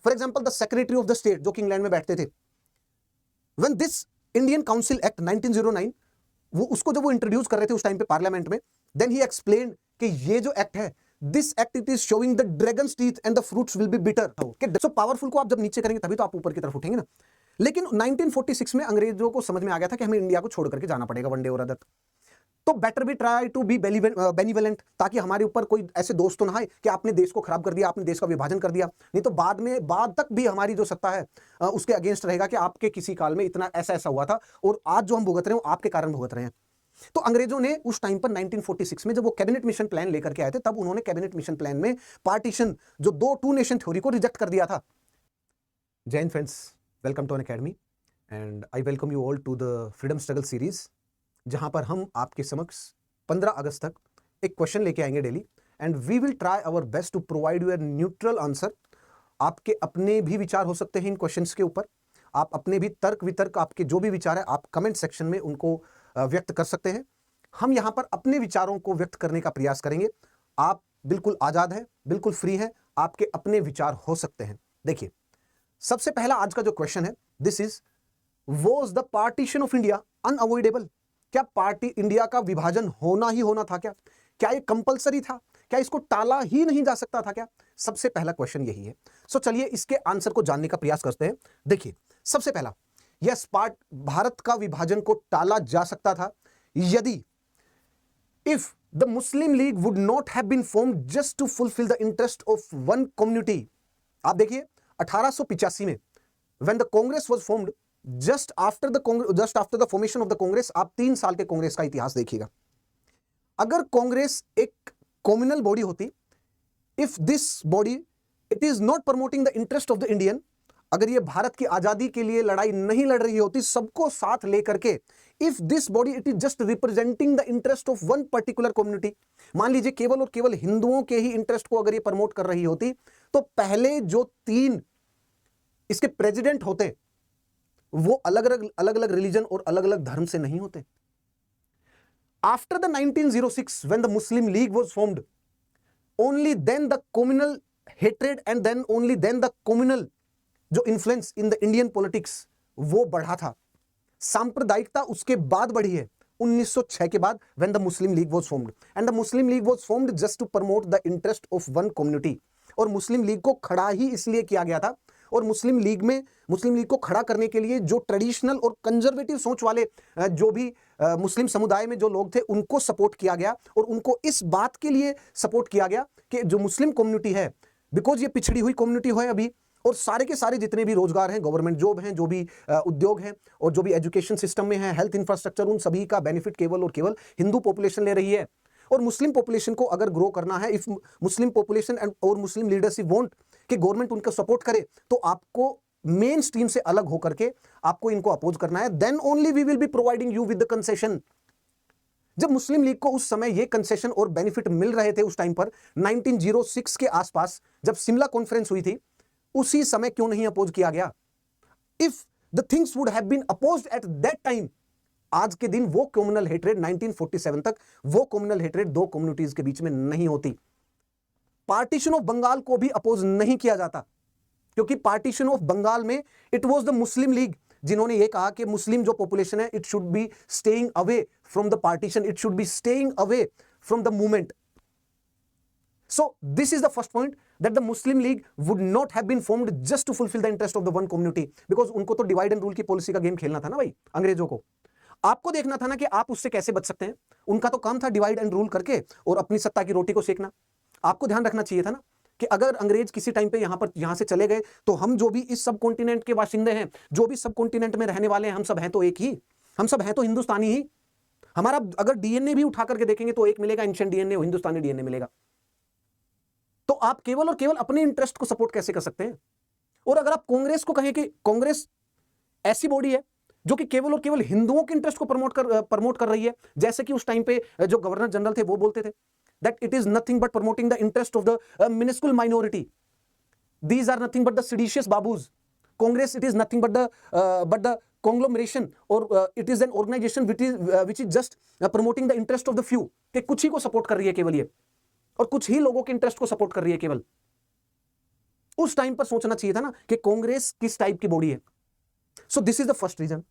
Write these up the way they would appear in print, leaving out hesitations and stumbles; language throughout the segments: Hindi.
For example the secretary of the state जो कि इंग्लैंड में बैठते थे, when this Indian council act 1909 वो उसको जब वो इंट्रोड्यूस कर रहे थे उस टाइम पे पार्लियामेंट में, देन ही एक्सप्लेन कि ये जो एक्ट है, this act it is showing the dragons teeth and the fruits will be bitter. So powerful को आप जब नीचे करेंगे तभी तो आप ऊपर की तरफ उठेंगे ना। लेकिन 1946 में अंग्रेजों को समझ में आ गया था कि हमें इंडिया को छोड़ करके जाना पड़ेगा वन डे और अदर, तो better be try to be benevolent, ताकि हमारे ऊपर कोई ऐसे दोस्त तो ना आए कि आपने देश को खराब कर दिया, आपने देश का विभाजन कर दिया, नहीं तो बाद तक भी हमारी जो सत्ता है उसके अगेंस्ट रहेगा कि आपके किसी काल में इतना ऐसा ऐसा हुआ था और आज जो हम भुगत रहे हैं आपके कारण भुगत रहे हैं। तो अंग्रेजों ने उस टाइम पर 1946 में जब वो कैबिनेट मिशन प्लान लेकर के आए थे, तब उन्होंने कैबिनेट मिशन प्लान में पार्टीशन जो टू नेशन थ्योरी को रिजेक्ट कर दिया था। जय हिंद friends, welcome to Unacademy and I welcome you all to the freedom struggle series, जहां पर हम आपके समक्ष 15 अगस्त तक एक क्वेश्चन लेके आएंगे daily, and we will try our best to provide you a neutral answer. आपके अपने भी विचार हो सकते हैं इन क्वेश्चंस के ऊपर, आप अपने भी तर्क वितर्क, आपके जो भी विचार है आप कमेंट सेक्शन में उनको व्यक्त कर सकते हैं। हम यहां पर अपने विचारों को व्यक्त करने का प्रयास करेंगे। आप बिल्कुल आजाद हैं, बिल्कुल फ्री हैं, आपके अपने विचार हो सकते हैं। देखिए, सबसे पहला आज का जो क्वेश्चन है, this is was the partition of India unavoidable? क्या पार्टी इंडिया का विभाजन होना ही होना था? क्या ये कंपलसरी था? क्या इसको टाला ही नहीं जा सकता था क्या? सबसे पहला क्वेश्चन यही है। सो चलिए इसके आंसर को जानने का प्रयास करते हैं। देखिए, सबसे पहला, यस, भारत का विभाजन को टाला जा सकता था यदि if the Muslim League would not have been formed just to fulfil the interest of one community. आप देखिए 1885 में when the Congress was formed, just after the formation of the Congress, आप 3 साल के कांग्रेस का इतिहास देखिएगा। अगर कांग्रेस एक कम्युनल बॉडी होती, if this body it is not promoting the interest of the Indian, अगर ये भारत की आजादी के लिए लड़ाई नहीं लड़ रही होती सबको साथ लेकर के, if this body it is just representing the interest of one particular community, मान लीजिए केवल और केवल हिंदुओं के ही इंटरेस्ट को अगर ये प्रमोट कर रही होती, तो पहले जो 3 इसके प्रेसिडेंट होते वो अलग अलग रिलीजन और अलग अलग धर्म से नहीं होते। After the 1906 when the Muslim league was formed, only then the communal hatred and then only then the communal जो influence in the Indian politics वो बढ़ा था। सांप्रदायिकता उसके बाद बढ़ी है 1906 के बाद, when the Muslim league was formed, and the Muslim league was formed just to promote the interest of one community. और मुस्लिम लीग को खड़ा ही इसलिए किया गया था, और मुस्लिम लीग को खड़ा करने के लिए जो ट्रेडिशनल और कंजर्वेटिव सोच वाले जो भी मुस्लिम समुदाय में जो लोग थे उनको सपोर्ट किया गया, और उनको इस बात के लिए सपोर्ट किया गया कि जो मुस्लिम कम्युनिटी है, बिकॉज ये पिछड़ी हुई कम्युनिटी है अभी, और सारे के सारे जितने भी रोजगार हैं, गवर्नमेंट जॉब हैं, जो भी उद्योग हैं और जो भी एजुकेशन सिस्टम में है, हेल्थ इंफ्रास्ट्रक्चर, उन सभी का बेनिफिट केवल और केवल हिंदू पॉपुलेशन ले रही है। और मुस्लिम पॉपुलेशन को अगर ग्रो करना है, इफ मुस्लिम पॉपुलेशन एंड और मुस्लिम लीडरशिप वांट कि गवर्नमेंट उनका सपोर्ट करे, तो आपको मेन स्ट्रीम से अलग होकर के आपको इनको अपोज करना है। Then only we will be providing you with the concession. जब मुस्लिम लीग को उस समय ये कंसेशन और बेनिफिट मिल रहे थे, उस टाइम पर 1906 के आसपास जब शिमला कॉन्फ्रेंस हुई थी, उसी समय क्यों नहीं अपोज किया गया? If the things would have been opposed at that time, आज के दिन वो कम्युनल हेट्रेड 1947 तक वो कम्युनल हेट्रेड 2 कम्युनिटीज के बीच में नहीं होती। पार्टीशन ऑफ बंगाल को भी अपोज नहीं किया जाता, क्योंकि पार्टीशन ऑफ बंगाल में it was the Muslim league जिन्होंने ये कहा कि मुस्लिम जो पॉपुलेशन है it should be staying away from the partition, it should be staying away from the movement. So this is the first point, that the Muslim League would not have been formed just to fulfill the interest of the one community, because उनको तो डिवाइड एंड रूल की पॉलिसी का गेम खेलना था ना भाई, अंग्रेजों को। आपको देखना था ना कि आप उससे कैसे बच सकते हैं। उनका तो काम था डिवाइड एंड रूल करके और अपनी सत्ता की रोटी को सेकना। आपको ध्यान रखना चाहिए था ना कि अगर अंग्रेज किसी टाइम पे यहां से चले गए, तो हम जो भी इस सब कॉन्टिनेंट के बाशिंदे हैं, जो भी सब कॉन्टिनेंट में रहने वाले हैं, हम सब हैं तो एक ही, हम सब हैं तो हिंदुस्तानी ही। हमारा अगर डीएनए भी उठा करके देखेंगे तो एक मिलेगा, एंशिएंट डीएनए, हिंदुस्तानी डीएनए मिलेगा। तो आप केवल और केवल अपने इंटरेस्ट को सपोर्ट कैसे कर सकते हैं? और अगर आप कांग्रेस को कहें कि कांग्रेस ऐसी बॉडी है जो कि केवल और केवल हिंदुओं के इंटरेस्ट को प्रमोट कर रही है, जैसे कि उस टाइम पे जो गवर्नर जनरल थे वो बोलते थे that it is nothing but promoting the interest of the minuscule minority, these are nothing but the seditious babus. Congress it is nothing but the conglomeration or it is an organization which is just promoting the interest of the few, कि कुछ ही को सपोर्ट कर रही है केवल ये, और कुछ ही लोगों के इंटरेस्ट को सपोर्ट कर रही है केवल। उस टाइम पर सोचना चाहिए था ना कि कांग्रेस किस टाइप की बॉडी है. So this is the first reason.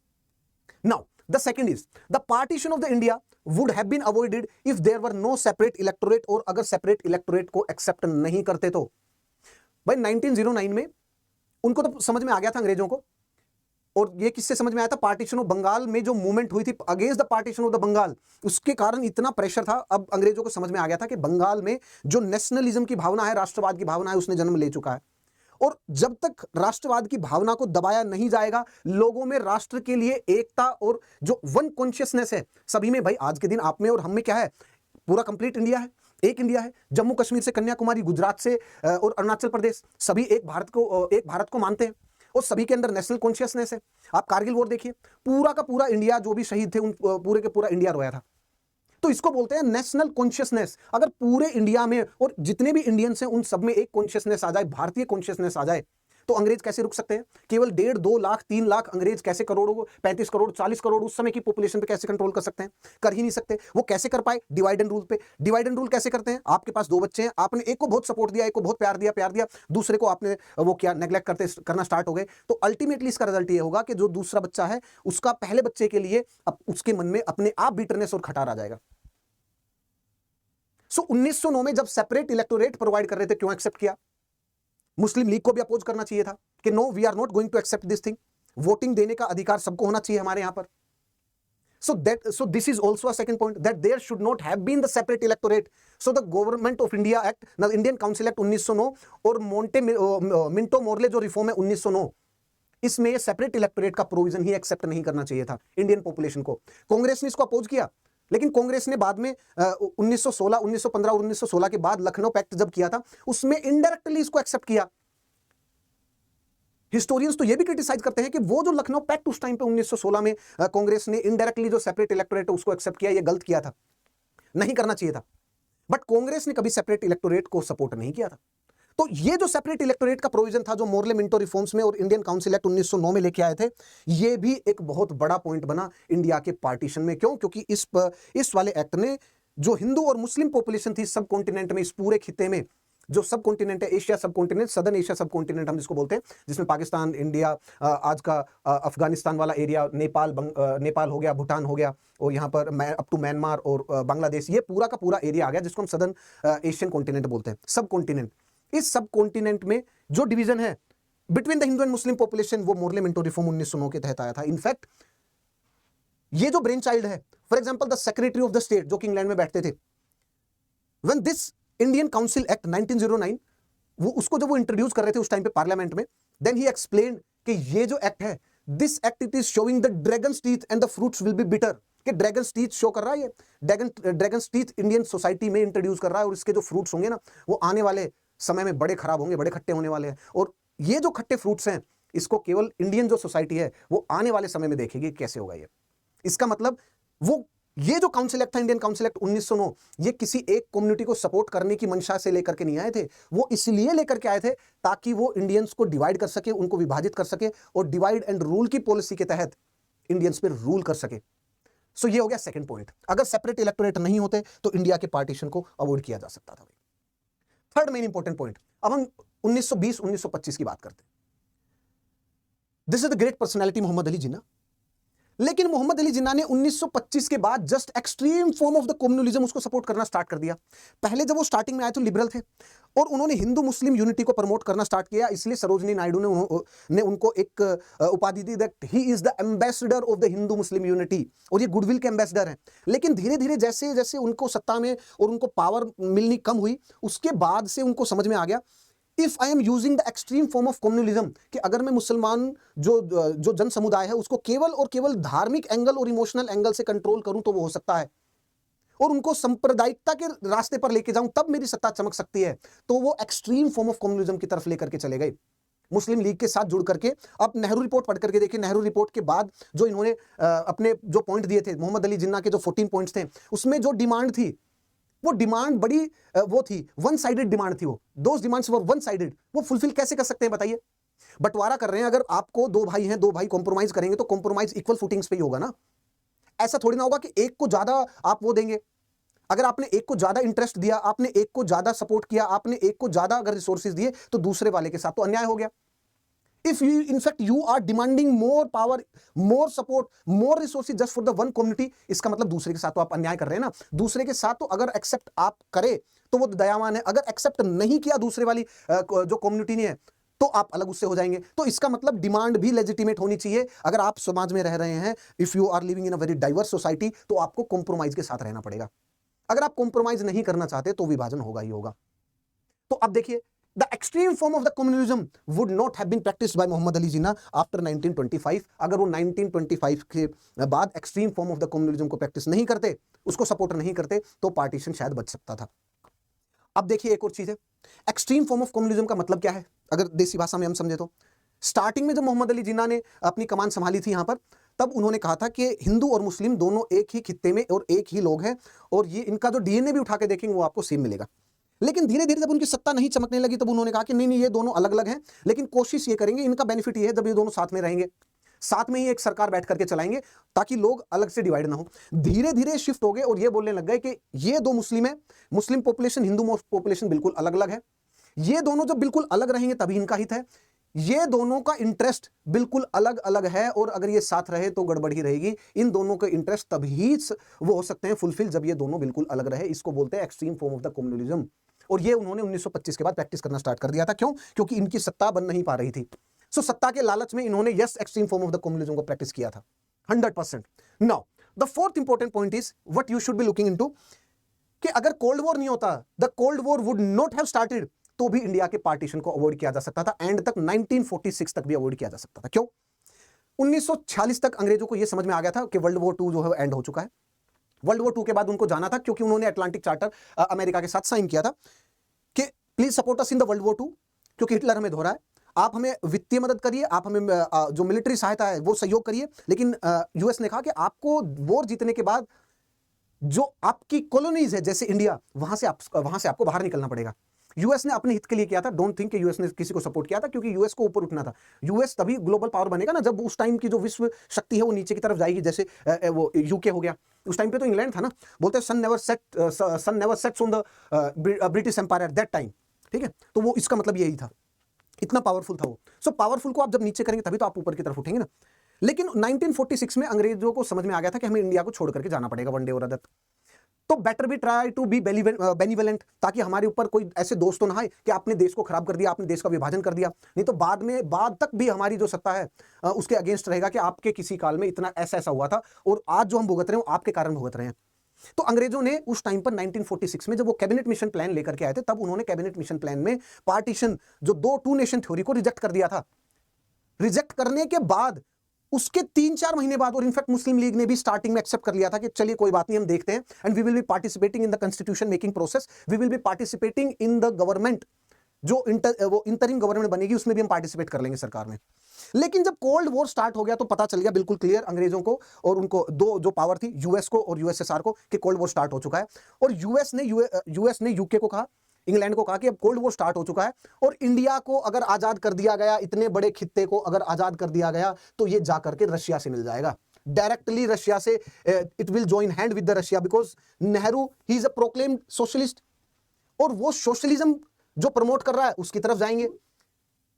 Now the second is the partition of the India would have been avoided if there were no separate electorate. और अगर सेपरेट इलेक्टोरेट को एक्सेप्ट नहीं करते तो भाई 1909 में उनको तो समझ में आ गया था अंग्रेजों को. और ये किससे समझ में आया था? पार्टीशन ऑफ बंगाल में जो मूवमेंट हुई थी against the partition of the Bengal, उसके कारण इतना प्रेशर था. अब अंग्रेजों को समझ में आ गया था कि बंगाल में जो नेशनलिज्म की भावना है, राष्ट्रवाद की भावना है, उसने जन्म ले चुका है. और जब तक राष्ट्रवाद की भावना को दबाया नहीं जाएगा, लोगों में राष्ट्र के लिए एकता और जो वन कॉन्शियसनेस है सभी में, भाई आज के दिन आप में और हम में क्या है, पूरा कंप्लीट इंडिया है, एक इंडिया है. जम्मू कश्मीर से कन्याकुमारी, गुजरात से और अरुणाचल प्रदेश, सभी एक भारत को मानते हैं और सभी के अंदर नेशनल कॉन्शियसनेस है. आप कारगिल वॉर देखिए, पूरा का पूरा इंडिया, जो भी शहीद थे उन पूरे के पूरा इंडिया रोया था. तो इसको बोलते हैं नेशनल कॉन्शियसनेस. अगर पूरे इंडिया में और जितने भी इंडियंस हैं उन सब में एक कॉन्शियसनेस आ जाए, भारतीय कॉन्शियसनेस आ जाए, तो अंग्रेज कैसे रुक सकते हैं? केवल 1.5, 2 लाख, 3 लाख अंग्रेज कैसे करोड़ों, 35 करोड़, 40 करोड़ उस समय की पॉपुलेशन पे कैसे कंट्रोल कर सकते हैं? कर ही नहीं सकते. वो कैसे कर पाए? डिवाइड एंड रूल पे. डिवाइड एंड रूल कैसे करते हैं? आपके पास 2 बच्चे हैं, आपने एक को बहुत सपोर्ट दिया, एक को बहुत प्यार दिया, दूसरे को आपने वो क्या नेग्लेक्ट करना स्टार्ट हो गए. तो अल्टीमेटली इसका रिजल्ट ये होगा कि जो दूसरा बच्चा है उसका पहले बच्चे के लिए अब उसके मन में अपने आप बिटरनेस और खटार आ जाएगा. सो 1909 में जब सेपरेट इलेक्टोरेट प्रोवाइड कर रहे थे, क्यों एक्सेप्ट किया? मुस्लिम लीग को भी अपोज करना चाहिए था कि no, we are not going to accept this thing. Voting देने का अधिकार सबको होना चाहिए हमारे यहां पर. So this is also a second point, that there should not have been the separate electorate. So the Government of India Act, now Indian Council Act 1909 और मिंटो मोर्ले जो रिफॉर्म है 1909, इसमें सेपरेट इलेक्टोरेट का प्रोविजन ही एक्सेप्ट नहीं करना चाहिए था इंडियन पॉपुलेशन को. कांग्रेस ने इसको अपोज किया, लेकिन कांग्रेस ने बाद में 1916, 1915 और 1916 के बाद लखनऊ पैक्ट जब किया था, उसमें इनडायरेक्टली इसको एक्सेप्ट किया. हिस्टोरियंस तो ये भी क्रिटिसाइज करते हैं कि वो जो लखनऊ पैक्ट उस टाइम पे 1916 में कांग्रेस ने इनडायरेक्टली जो सेपरेट इलेक्टोरेट उसको एक्सेप्ट किया, ये गलत किया था, नहीं करना चाहिए था. बट कांग्रेस ने कभी सेपरेट इलेक्टोरेट को सपोर्ट नहीं किया था. तो ये जो सेपरेट इलेक्टोरेट का प्रोविजन था, जो मोर्ले मिंटो रिफॉर्म्स में और इंडियन काउंसिल एक्ट 1909 में लेके आए थे, ये भी एक बहुत बड़ा पॉइंट बना इंडिया के पार्टीशन में. क्यों? क्योंकि इस वाले एक्ट ने जो हिंदू और मुस्लिम पॉपुलेशन थी सब कॉन्टिनेंट में, इस पूरे खित्ते में, जो सब कॉन्टिनेंट है, एशिया सब कॉन्टिनेंट, सदर्न एशिया सब कॉन्टिनेंट हम जिसको बोलते हैं, जिसमें पाकिस्तान, इंडिया, आज का अफगानिस्तान वाला एरिया, नेपाल हो गया, भूटान हो गया, और यहाँ पर अप टू म्यांमार और बांग्लादेश, ये पूरा का पूरा एरिया आ गया जिसको हम सदर्न एशियन कॉन्टिनेंट बोलते हैं, सब कॉन्टिनेंट. इस सब कॉन्टिनेंट में जो डिवीजन है between the Hindu and Muslim population, वो मोर्ले मिंटो रिफॉर्म 1909 के तहत आया था. इनफैक्ट ये जो ब्रेन चाइल्ड है, for example the secretary of the state जो कि इंग्लैंड में बैठते थे, when this Indian council act 1909, वो उसको जब वो इंट्रोड्यूस कर रहे थे उस टाइम पे पार्लियामेंट में, देन ही एक्सप्लेन्ड कि ये जो एक्ट है, this act it is showing the dragons teeth and the fruits will be bitter. कि ड्रैगन्स टीथ शो कर रहा है, ये ड्रैगन्स टीथ इंडियन सोसाइटी में इंट्रोड्यूस कर रहा है, और इसके जो फ्रूट्स होंगे ना, वो आने वाले समय में बड़े खराब होंगे, बड़े खट्टे होने वाले हैं. और ये जो खट्टे फ्रूट्स हैं, इसको केवल इंडियन जो सोसाइटी है वो आने वाले समय में देखेगी कैसे होगा ये. इसका मतलब वो ये जो काउंसिल एक्ट था, इंडियन काउंसिल एक्ट 1909, ये किसी एक कम्युनिटी को सपोर्ट करने की मंशा से लेकर के नहीं आए थे. वो इसलिए लेकर के आए थे ताकि वो इंडियंस को डिवाइड कर सके, उनको विभाजित कर सके, और डिवाइड एंड रूल की पॉलिसी के तहत इंडियंस पे रूल कर सके. सो ये हो गया सेकंड पॉइंट. अगर सेपरेट इलेक्टोरेट नहीं होते तो इंडिया के पार्टीशन को अवॉइड किया जा सकता था. थर्ड मेन इंपॉर्टेंट पॉइंट, अब हम 1920-1925 की बात करते हैं. This is the great personality Mohammad Ali Jinnah. लेकिन मोहम्मद अली जिन्ना ने 1925 के बाद just extreme form of the communalism उसको सपोर्ट करना स्टार्ट कर दिया. पहले जब वो स्टार्टिंग में आए तो लिबरल थे और उन्होंने हिंदू मुस्लिम यूनिटी को प्रमोट करना स्टार्ट किया. इसलिए सरोजनी नायडू ने उनको एक उपाधि दी that he is the ambassador of the Hindu Muslim unity, और ये गुडविल के एम्बेसडर हैं. लेकिन धीरे धीरे जैसे जैसे उनको सत्ता में और उनको पावर मिलनी कम हुई, उसके बाद से उनको समझ में आ गया, if I am using the extreme form of communalism, कि अगर मैं मुसलमान जो जन समुदाय है उसको केवल और केवल धार्मिक एंगल और इमोशनल एंगल से कंट्रोल करूं तो वो हो सकता है, और उनको सांप्रदायिकता के रास्ते पर लेके जाऊं तब मेरी सत्ता चमक सकती है. तो वो एक्सट्रीम फॉर्म ऑफ कम्युनलिज्म की तरफ लेकर के चले गए, मुस्लिम लीग के साथ जुड़ करके. अब नेहरू रिपोर्ट पढ़ करके देखिए, नेहरू रिपोर्ट के बाद जो इन्होंने अपने जो पॉइंट दिए थे, मोहम्मद अली जिन्ना के जो 14 पॉइंट्स थे, उसमें जो डिमांड थी, वो डिमांड बड़ी वो थी, वन साइडेड डिमांड थी. वो those demands were one sided. वो फुलफिल कैसे कर सकते हैं बताइए? बंटवारा कर रहे हैं, अगर आपको 2 भाई हैं, 2 भाई कॉम्प्रोमाइज करेंगे तो कॉम्प्रोमाइज इक्वल फुटिंग्स पे ही होगा ना. ऐसा थोड़ी ना होगा कि एक को ज्यादा आप वो देंगे. अगर आपने एक को ज्यादा इंटरेस्ट दिया, आपने एक को ज्यादा सपोर्ट किया, आपने एक को ज्यादा अगर रिसोर्सेज दिए, तो दूसरे वाले के साथ तो अन्याय हो गया। If you, in fact, you are demanding more power, more support, more resources just for the one community, इसका मतलब दूसरे के साथ तो आप अन्याय कर रहे हैं ना। दूसरे के साथ तो अगर एक्सेप्ट आप करें तो वो दयावान है, अगर एक्सेप्ट नहीं किया दूसरे वाली जो कम्युनिटी नहीं है तो आप अलग उससे हो जाएंगे। तो इसका मतलब डिमांड भी लेजिटिमेट होनी चाहिए। अगर आप समाज में रह रहे हैं, if you are living in a very diverse society, तो आपको कॉम्प्रोमाइज के साथ रहना पड़ेगा। अगर आप कॉम्प्रोमाइज नहीं करना चाहते तो विभाजन होगा ही होगा। तो अब देखिए, the extreme form of the communalism would not have been practiced by Muhammad Ali Jinnah after 1925। अगर वो 1925 के बाद extreme form of the communalism को प्रैक्टिस नहीं करते, उसको सपोर्ट नहीं करते, तो पार्टीशन शायद बच सकता था। अब देखिए एक और चीज है, एक्सट्रीम फॉर्म ऑफ कम्युनलिज्म का मतलब क्या है अगर देसी भाषा में हम समझे तो। स्टार्टिंग में जब मोहम्मद अली जिन्ना ने अपनी कमान संभाली थी यहां पर, तब उन्होंने कहा था कि हिंदू और मुस्लिम दोनों एक ही खित्ते में और एक ही लोग हैं, और ये इनका जो डीएनए भी उठा के देखेंगे वो आपको सेम मिलेगा। लेकिन धीरे धीरे जब उनकी सत्ता नहीं चमकने लगी, तब उन्होंने कहा कि नहीं, ये दोनों अलग अलग हैं, लेकिन कोशिश ये करेंगे, इनका बेनिफिट ये है जब ये दोनों साथ में रहेंगे, साथ में ही एक सरकार बैठ करके चलाएंगे, ताकि लोग अलग से डिवाइड ना हो। धीरे धीरे शिफ्ट हो गए और ये बोलने लग गए कि ये दो मुस्लिम है, मुस्लिम पॉपुलेशन, हिंदू पॉपुलेशन बिल्कुल अलग अलग है, ये दोनों जब बिल्कुल अलग रहेंगे तभी इनका हित है, ये दोनों का इंटरेस्ट बिल्कुल अलग अलग है, और अगर ये साथ रहे तो गड़बड़ ही रहेगी। इन दोनों के इंटरेस्ट तभी वो हो सकते हैं फुलफिल जब ये दोनों बिल्कुल अलग रहे। इसको बोलते हैं extreme form of the communalism. और ये उन्होंने 1925 के बाद प्रैक्टिस करना स्टार्ट कर दिया था। क्यों? क्योंकि इनकी सत्ता बन नहीं पा रही थी। सो सत्ता के लालच में इन्होंने yes extreme form of the communalism को प्रैक्टिस किया था 100%। Now the fourth important point is what you should be looking into, कि अगर कोल्ड वॉर नहीं होता, the cold war would not have started, तो भी इंडिया के पार्टीशन को अवॉइड किया जा सकता था, एंड तक 1946 तक भी अवॉइड किया जा सकता था। क्यों? 1946 तक अंग्रेजों को यह समझ में आ गया था कि वर्ल्ड वॉर 2 जो है एंड हो चुका है। वर्ल्ड वॉर 2 के बाद उनको जाना था, क्योंकि उन्होंने अटलांटिक चार्टर अमेरिका के साथ साइन किया था कि please support us in the world war 2, क्योंकि हिटलर हमें धो रहा है, आप हमें वित्तीय मदद करिए, आप हमें जो मिलिट्री सहायता है वो सहयोग करिए। लेकिन यूएस ने कहा कि आपको वॉर जीतने के बाद जो आपकी कॉलोनीज है जैसे इंडिया, वहां से आपको बाहर निकलना पड़ेगा। यूएस ने अपने हित के लिए किया था। डोंट थिंक कि यूएस ने किसी को सपोर्ट किया था, क्योंकि यूएस को ऊपर उठना था। यूएस तभी ग्लोबल पावर बनेगा ना जब उस टाइम की जो विश्व शक्ति है वो नीचे की तरफ जाएगी, जैसे वो यूके हो गया। उस टाइम पे तो इंग्लैंड था ना, बोलते हैं sun never sets on the British empire at that time. ठीक है, तो वो इसका मतलब यही था, इतना पावरफुल था वो। सो पावरफुल को आप जब नीचे करेंगे तभी तो आप ऊपर की तरफ उठेंगे ना। लेकिन 1946 में अंग्रेजों को समझ में आ गया था कि हमें इंडिया को छोड़ करके जाना पड़ेगा वन डे और अदर। तो better be try to be benevolent, ताकि हमारे ऊपर कोई ऐसे दोस्त तो ना आए कि आपने देश को खराब कर दिया, आपने देश का विभाजन कर दिया। नहीं तो बाद तक भी हमारी जो सत्ता है उसके अगेंस्ट रहेगा कि आपके किसी काल में इतना ऐसा हुआ था, और आज जो हम भुगत रहे हैं वो आपके कारण भुगत रहे हैं। तो अंग्रेजों ने उस टाइम पर 1946 में जब वो कैबिनेट मिशन प्लान लेकर के आए थे, तब उन्होंने कैबिनेट मिशन प्लान में पार्टीशन, जो टू नेशन थ्योरी को रिजेक्ट कर दिया था। रिजेक्ट करने के बाद उसके 3-4 महीने बाद, और इनफैक्ट मुस्लिम लीग ने भी स्टार्टिंग में एक्सेप्ट कर लिया था कि चलिए कोई बात नहीं, हम देखते हैं, and we will be participating in the constitution making process, we will be participating in the government, जो इंटरिम गवर्नमेंट बनेगी उसमें भी हम पार्टिसिपेट कर लेंगे सरकार में। लेकिन जब कोल्ड वॉर स्टार्ट हो गया तो पता चल गया बिल्कुल क्लियर अंग्रेजों को, और उनको दो जो पावर थी, यूएस को और यूएसएसआर को, कि कोल्ड वॉर स्टार्ट हो चुका है। और यूएस ने यूके को कहा, इंग्लैंड को कहा कि अब कोल्ड वॉर स्टार्ट हो चुका है, और इंडिया को अगर आजाद कर दिया गया, इतने बड़े खित्ते को अगर आजाद कर दिया गया, तो ये जाकर के रशिया से मिल जाएगा डायरेक्टली। रशिया से it will join hand with the Russia, because Nehru he is a proclaimed socialist, और वो सोशलिज्म जो प्रमोट कर रहा है उसकी तरफ जाएंगे।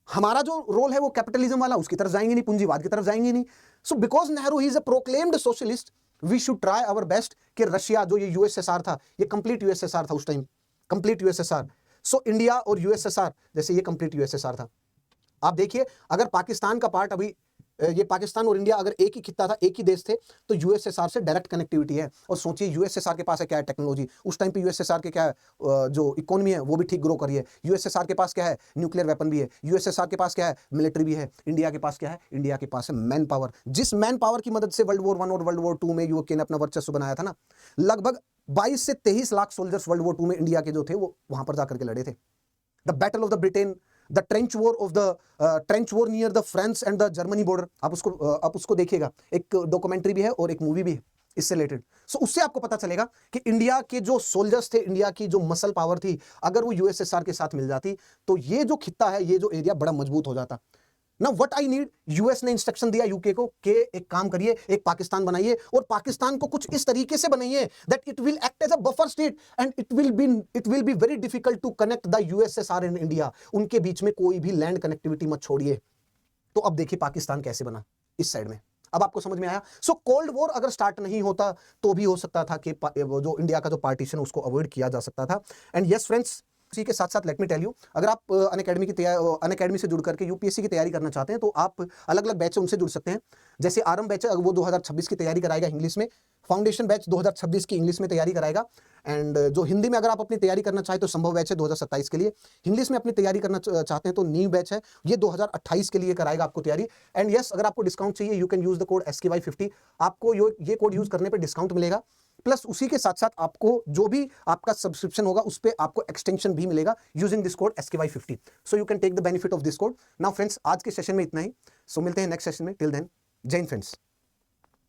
हमारा जो रोल है वो कैपिटलिज्म वाला, उसकी तरफ जाएंगे नहीं, पूंजीवाद की तरफ जाएंगे नहीं। So because Nehru he is a proclaimed socialist, we should try our best कि रशिया, जो ये यूएसएसआर था, ये कंप्लीट यूएसएसआर था उस time, complete USSR. So India और यूएसएसआर जैसे ये कंप्लीट यूएसएसआर था। आप देखिए, अगर पाकिस्तान का पार्ट, अभी ये पाकिस्तान और इंडिया अगर एक ही खित्ता था, एक ही देश थे, तो यूएसएसआर से डायरेक्ट कनेक्टिविटी है। और सोचिए यूएसएसआर के पास है क्या है टेक्नोलॉजी, उस टाइम पे यूएसएसआर के क्या है जो इकोनॉमी है वो भी ठीक ग्रो करी है। यूएसएसआर के पास क्या है, न्यूक्लियर वेपन भी है। यूएसएसआर के पास क्या है, मिलिट्री भी है। इंडिया के पास क्या है, इंडिया के पास है मैन पावर। जिस मैन पावर की मदद से वर्ल्ड वॉर 1 और वर्ल्ड वॉर 2 में यूके ने अपना वर्चस्व बनाया था ना, लगभग 22 से 23 लाख सोल्जर्स वर्ल्ड वॉर 2 में इंडिया के जो थे वो वहां पर जाकर के लड़े थे। The battle of the Britain, the trench war near the France and the Germany border, आप उसको देखिएगा, एक डॉक्यूमेंट्री भी है और एक मूवी भी है इससे रिलेटेड। सो उससे आपको पता चलेगा कि इंडिया के जो सोल्जर्स थे, इंडिया की जो मसल पावर थी, अगर वो यूएसएसआर के साथ मिल जाती तो ये जो खित्ता है, ये जो एरिया बड़ा मजबूत हो जाता। ना व्हाट आई नीड, यूएस ने इंस्ट्रक्शन दिया यूके को कि एक काम करिए, एक पाकिस्तान बनाइए और पाकिस्तान को कुछ इस तरीके से बनाइए that it will act as a buffer state and it will be very difficult to connect the USSR in India. उनके बीच में कोई भी लैंड कनेक्टिविटी मत छोड़िए। तो अब देखिए पाकिस्तान कैसे बना इस साइड में, अब आपको समझ में आया। सो कोल्ड वॉर अगर स्टार्ट नहीं होता तो भी हो सकता था कि जो इंडिया का जो पार्टीशन उसको अवॉइड किया जा सकता था। एंड यस फ्रेंड्स, इसी के साथ साथ लेट मी टेल यू, अगर आप अनअकैडमी से जुड़ करके यूपीएससी की तैयारी करना चाहते हैं तो आप अलग अलग बैच से उनसे जुड़ सकते हैं। जैसे आरंभ बैच है वो 2026 की तैयारी कराएगा इंग्लिश में, फाउंडेशन बैच 2026 की इंग्लिश में तैयारी कराएगा, एंड जो हिंदी में अगर आप अपनी तैयारी करना चाहें तो संभव बैच है 2027 के लिए, इंग्लिश में अपनी तैयारी करना चाहते हैं तो नीव बैच है, ये 2028 के लिए कराएगा आपको तैयारी। एंड यस, अगर आपको डिस्काउंट चाहिए you can use the code SKY50, आपको ये कोड यूज करने पर डिस्काउंट मिलेगा, प्लस उसी के साथ साथ आपको जो भी आपका सब्सक्रिप्शन होगा उस पर आपको एक्सटेंशन भी मिलेगा using this code SKY50। So you can take the benefit of this code. Now friends, आज के सेशन में इतना ही, सो मिलते हैं नेक्स्ट सेशन में, टिल देन जय हिंद फ्रेंड्स।